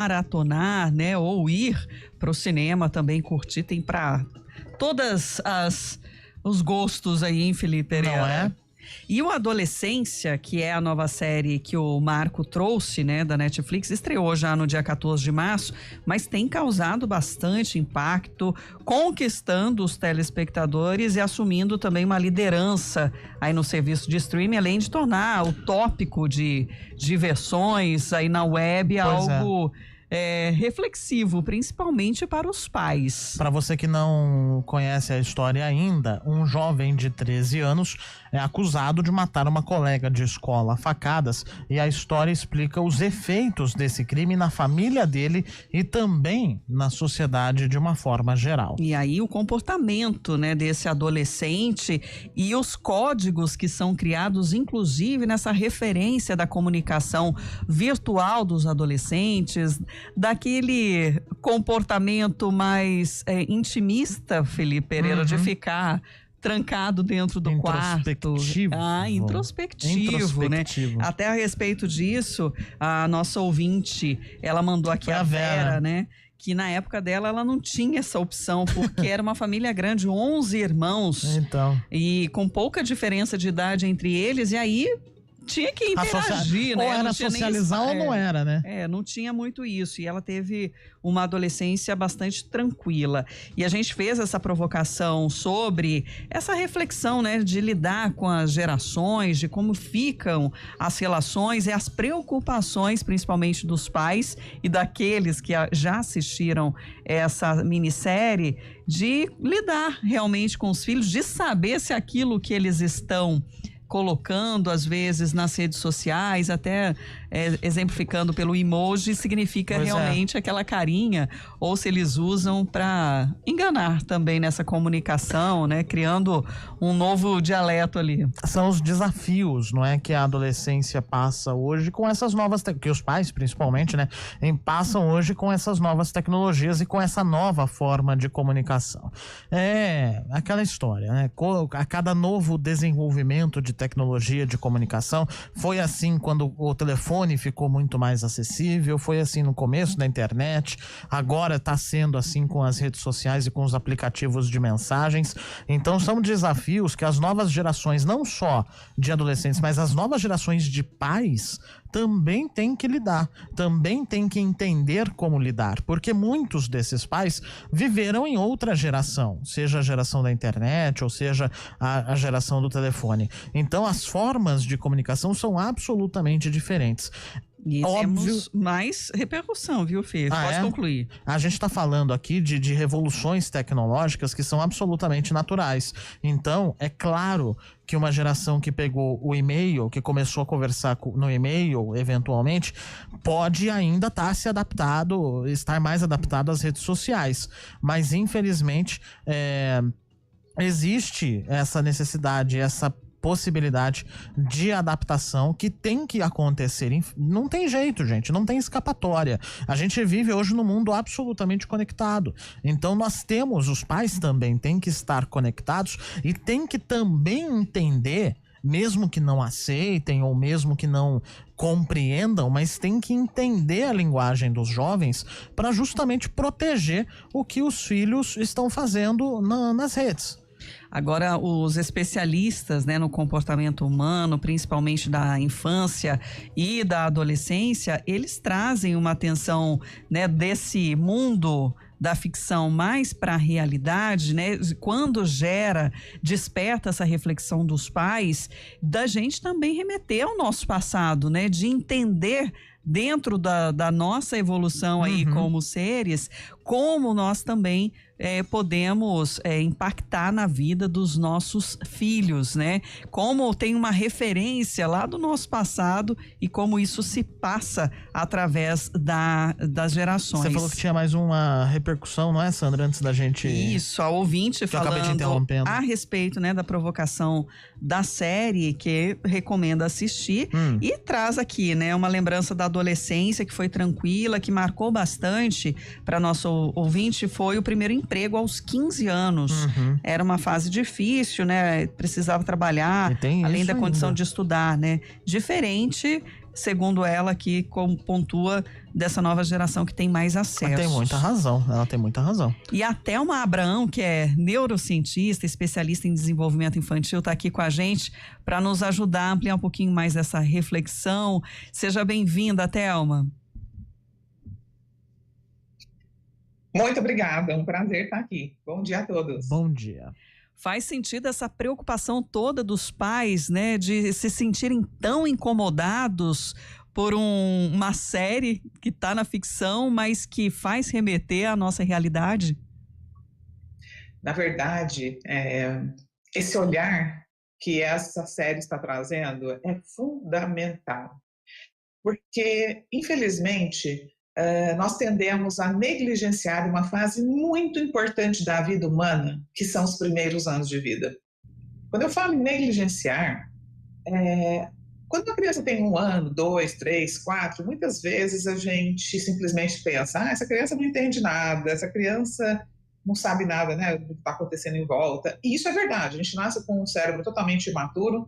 maratonar, né, ou ir para o cinema também curtir, tem para todas os gostos aí, hein, Felipe Pereira? Não é? E o Adolescência, que é a nova série que o Marco trouxe, né, da Netflix, estreou já no dia 14 de março, mas tem causado bastante impacto, conquistando os telespectadores e assumindo também uma liderança aí no serviço de streaming, além de tornar o tópico de diversões aí na web algo reflexivo, principalmente para os pais. Para você que não conhece a história ainda, um jovem de 13 anos é acusado de matar uma colega de escola a facadas, e a história explica os efeitos desse crime na família dele e também na sociedade de uma forma geral. E aí o comportamento, né, desse adolescente e os códigos que são criados, inclusive nessa referência da comunicação virtual dos adolescentes, daquele comportamento mais intimista, Felipe Pereira, de ficar trancado dentro do quarto. Introspectivo, né? Até a respeito disso, a nossa ouvinte, ela mandou aqui a Vera, né? Que na época dela ela não tinha essa opção, porque era uma família grande, 11 irmãos. Então. E com pouca diferença de idade entre eles, e aí tinha que interagir, né? Ou era socializar ou não era, né? Não tinha muito isso. E ela teve uma adolescência bastante tranquila. E a gente fez essa provocação sobre essa reflexão, né? De lidar com as gerações, de como ficam as relações e as preocupações, principalmente dos pais e daqueles que já assistiram essa minissérie, de lidar realmente com os filhos, de saber se aquilo que eles estão colocando às vezes nas redes sociais, até exemplificando pelo emoji, significa realmente aquela carinha, ou se eles usam para enganar também nessa comunicação, né, criando um novo dialeto ali. São os desafios, não é, que a adolescência passa hoje com essas novas, que os pais principalmente, né, passam hoje com essas novas tecnologias e com essa nova forma de comunicação. É aquela história, né, a cada novo desenvolvimento de tecnologia de comunicação, foi assim quando o telefone ficou muito mais acessível, foi assim no começo da internet, agora está sendo assim com as redes sociais e com os aplicativos de mensagens. Então são desafios que as novas gerações, não só de adolescentes, mas as novas gerações de pais também têm que lidar, também têm que entender como lidar, porque muitos desses pais viveram em outra geração, seja a geração da internet ou seja a geração do telefone. Então as formas de comunicação são absolutamente diferentes. E temos mais repercussão, viu, Fê? Pode concluir. A gente está falando aqui de revoluções tecnológicas que são absolutamente naturais. Então, é claro que uma geração que pegou o e-mail, que começou a conversar no e-mail, eventualmente, pode ainda estar mais adaptado às redes sociais. Mas, infelizmente, existe essa necessidade, essa possibilidade de adaptação que tem que acontecer. Não tem jeito, gente, não tem escapatória. A gente vive hoje num mundo absolutamente conectado. Então os pais também têm que estar conectados e têm que também entender, mesmo que não aceitem ou mesmo que não compreendam, mas tem que entender a linguagem dos jovens para justamente proteger o que os filhos estão fazendo nas redes. Agora, os especialistas, né, no comportamento humano, principalmente da infância e da adolescência, eles trazem uma atenção, né, desse mundo da ficção mais para a realidade, né? Quando desperta essa reflexão dos pais, da gente também remeter ao nosso passado, né? De entender dentro da nossa evolução aí como seres, como nós também podemos impactar na vida dos nossos filhos, né? Como tem uma referência lá do nosso passado e como isso se passa através das gerações. Você falou que tinha mais uma repercussão, não é, Sandra? Antes da gente... Isso, a ouvinte falando a respeito, né, da provocação da série, que recomenda assistir e traz aqui, né, uma lembrança da adolescência que foi tranquila, que marcou bastante para nosso ouvinte, foi o primeiro emprego aos 15 anos. Era uma fase difícil, né? Precisava trabalhar, além da condição de estudar, né? Diferente segundo ela, que pontua dessa nova geração que tem mais acesso. Ela tem muita razão. E a Thelma Abraão, que é neurocientista, especialista em desenvolvimento infantil, está aqui com a gente para nos ajudar a ampliar um pouquinho mais essa reflexão. Seja bem-vinda, Thelma. Muito obrigada, é um prazer estar aqui. Bom dia a todos. Bom dia. Faz sentido essa preocupação toda dos pais, né, de se sentirem tão incomodados por uma série que está na ficção, mas que faz remeter à nossa realidade? Na verdade, esse olhar que essa série está trazendo é fundamental, porque, infelizmente, nós tendemos a negligenciar uma fase muito importante da vida humana, que são os primeiros anos de vida. Quando eu falo em negligenciar, quando a criança tem 1 ano, 2, 3, 4, muitas vezes a gente simplesmente pensa, essa criança não entende nada, essa criança não sabe nada, né, do que está acontecendo em volta. E isso é verdade, a gente nasce com um cérebro totalmente imaturo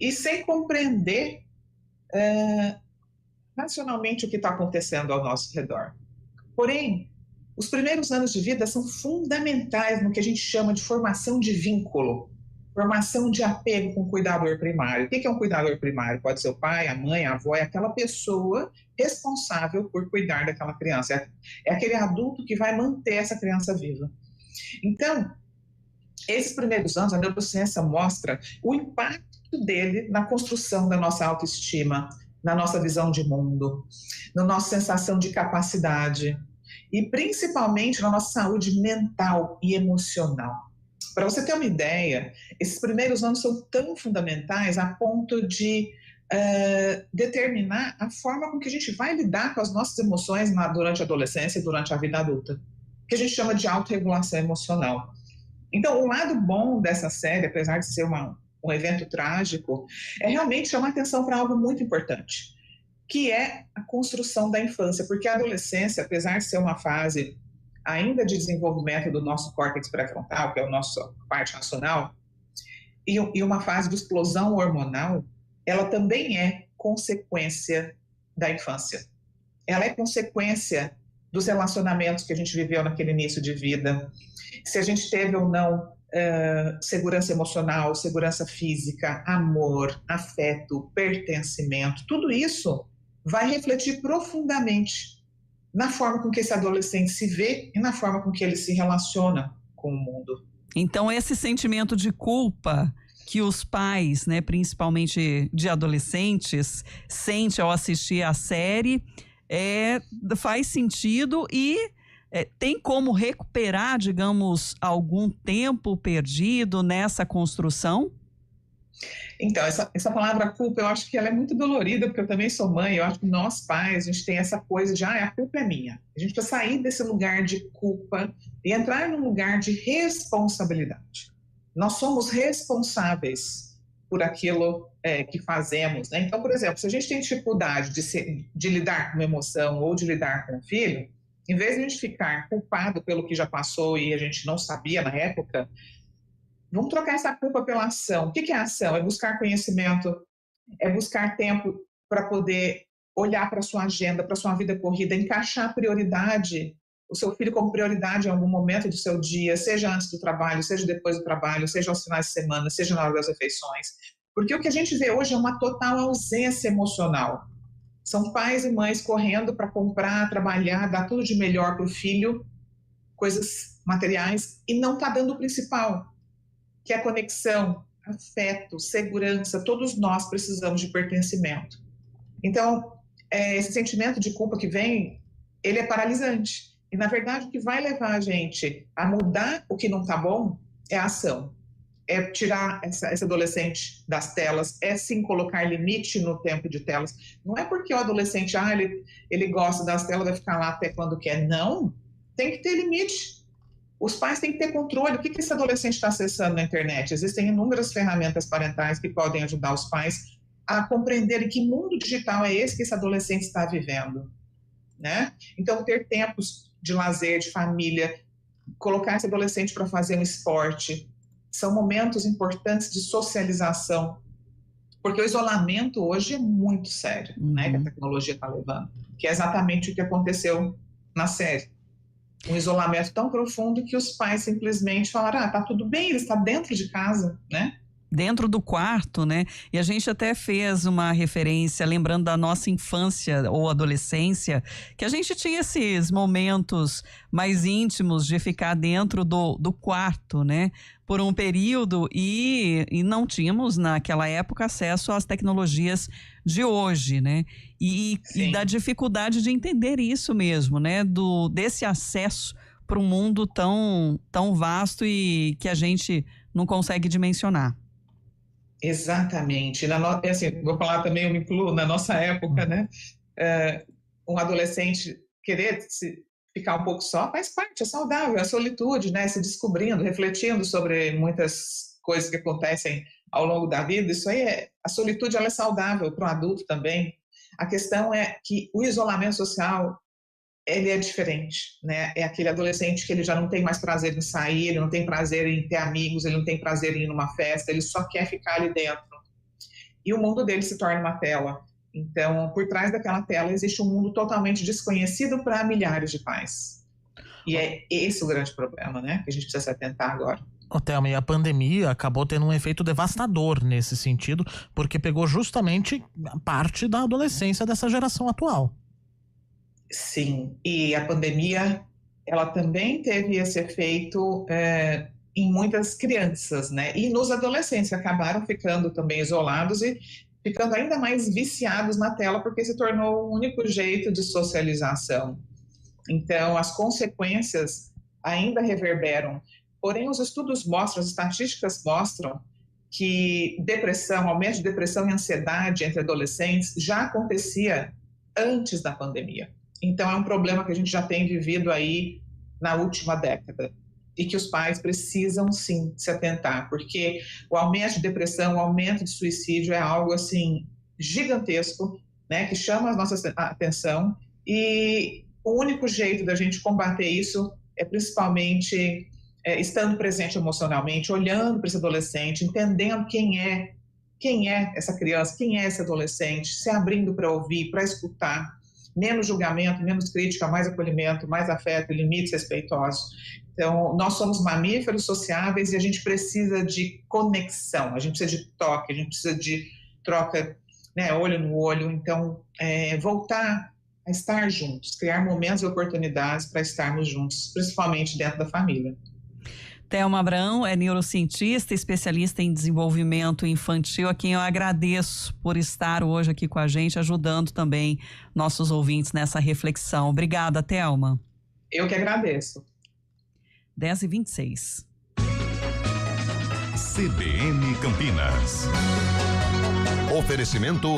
e sem compreender racionalmente o que está acontecendo ao nosso redor. Porém, os primeiros anos de vida são fundamentais no que a gente chama de formação de vínculo, formação de apego com o cuidador primário. O que é um cuidador primário? Pode ser o pai, a mãe, a avó, é aquela pessoa responsável por cuidar daquela criança. É aquele adulto que vai manter essa criança viva. Então, esses primeiros anos, a neurociência mostra o impacto dele na construção da nossa autoestima, na nossa visão de mundo, na nossa sensação de capacidade e principalmente na nossa saúde mental e emocional. Para você ter uma ideia, esses primeiros anos são tão fundamentais a ponto de determinar a forma com que a gente vai lidar com as nossas emoções durante a adolescência e durante a vida adulta, que a gente chama de autorregulação emocional. Então, o lado bom dessa série, apesar de ser um evento trágico, é realmente chamar atenção para algo muito importante, que é a construção da infância, porque a adolescência, apesar de ser uma fase ainda de desenvolvimento do nosso córtex pré-frontal, que é a nossa parte racional, e uma fase de explosão hormonal, ela também é consequência da infância. Ela é consequência dos relacionamentos que a gente viveu naquele início de vida, se a gente teve ou não segurança emocional, segurança física, amor, afeto, pertencimento, tudo isso vai refletir profundamente na forma com que esse adolescente se vê e na forma com que ele se relaciona com o mundo. Então, esse sentimento de culpa que os pais, né, principalmente de adolescentes, sentem ao assistir a série, faz sentido e tem como recuperar, digamos, algum tempo perdido nessa construção? Então, essa palavra culpa, eu acho que ela é muito dolorida, porque eu também sou mãe, eu acho que nós pais, a gente tem essa coisa de, a culpa é minha. A gente precisa sair desse lugar de culpa e entrar num lugar de responsabilidade. Nós somos responsáveis por aquilo que fazemos, né? Então, por exemplo, se a gente tem dificuldade de lidar com uma emoção ou de lidar com um filho, em vez de a gente ficar culpado pelo que já passou e a gente não sabia na época, vamos trocar essa culpa pela ação. O que é a ação? É buscar conhecimento, é buscar tempo para poder olhar para a sua agenda, para a sua vida corrida, encaixar a prioridade, o seu filho como prioridade em algum momento do seu dia, seja antes do trabalho, seja depois do trabalho, seja aos finais de semana, seja na hora das refeições. Porque o que a gente vê hoje é uma total ausência emocional. São pais e mães correndo para comprar, trabalhar, dar tudo de melhor para o filho, coisas materiais, e não está dando o principal, que é a conexão, afeto, segurança. Todos nós precisamos de pertencimento. Então, esse sentimento de culpa que vem, ele é paralisante. E, na verdade, o que vai levar a gente a mudar o que não está bom é a ação. É tirar esse adolescente das telas, é sim colocar limite no tempo de telas. Não é porque o adolescente, ele gosta das telas, vai ficar lá até quando quer. Não, tem que ter limite. Os pais têm que ter controle. O que esse adolescente está acessando na internet? Existem inúmeras ferramentas parentais que podem ajudar os pais a compreenderem que mundo digital é esse que esse adolescente está vivendo, né? Então, ter tempos de lazer, de família, colocar esse adolescente para fazer um esporte, são momentos importantes de socialização, Porque o isolamento hoje é muito sério, né, que a tecnologia está levando, que é exatamente o que aconteceu na série. Um isolamento tão profundo que os pais simplesmente falaram, tá tudo bem, ele está dentro de casa, né? Dentro do quarto, né? E a gente até fez uma referência, lembrando da nossa infância ou adolescência, que a gente tinha esses momentos mais íntimos de ficar dentro do quarto, né? Por um período e não tínhamos naquela época acesso às tecnologias de hoje, né? E da dificuldade de entender isso mesmo, né? Desse acesso para um mundo tão vasto e que a gente não consegue dimensionar. Exatamente. Assim, vou falar também, eu me incluo, na nossa época, né? Um adolescente querer ficar um pouco só faz parte, é saudável, é a solitude, né? Se descobrindo, refletindo sobre muitas coisas que acontecem ao longo da vida. Isso aí a solitude, ela é saudável para o adulto também. A questão é que o isolamento social, ele é diferente, né? É aquele adolescente que ele já não tem mais prazer em sair, ele não tem prazer em ter amigos, ele não tem prazer em ir numa festa, ele só quer ficar ali dentro. E o mundo dele se torna uma tela. Então, por trás daquela tela existe um mundo totalmente desconhecido para milhares de pais. E é esse o grande problema, né? Que a gente precisa se atentar agora. Thelma, e a pandemia acabou tendo um efeito devastador nesse sentido, porque pegou justamente parte da adolescência dessa geração atual. Sim, e a pandemia, ela também teve esse efeito em muitas crianças, né? E nos adolescentes, que acabaram ficando também isolados e ficando ainda mais viciados na tela, porque se tornou o único jeito de socialização. Então, as consequências ainda reverberam. Porém, os estudos mostram, as estatísticas mostram que depressão, aumento de depressão e ansiedade entre adolescentes já acontecia antes da pandemia. Então, é um problema que a gente já tem vivido aí na última década e que os pais precisam, sim, se atentar, porque o aumento de depressão, o aumento de suicídio é algo, assim, gigantesco, né, que chama a nossa atenção, e o único jeito da gente combater isso é principalmente estando presente emocionalmente, olhando para esse adolescente, entendendo quem é essa criança, quem é esse adolescente, se abrindo para ouvir, para escutar, menos julgamento, menos crítica, mais acolhimento, mais afeto, limites respeitosos. Então, nós somos mamíferos sociáveis e a gente precisa de conexão, a gente precisa de toque, a gente precisa de troca, né, olho no olho. Então, voltar a estar juntos, criar momentos e oportunidades para estarmos juntos, principalmente dentro da família. Thelma Abrão é neurocientista, especialista em desenvolvimento infantil, a quem eu agradeço por estar hoje aqui com a gente, ajudando também nossos ouvintes nessa reflexão. Obrigada, Thelma. Eu que agradeço. 10h26. CBN Campinas. Oferecimento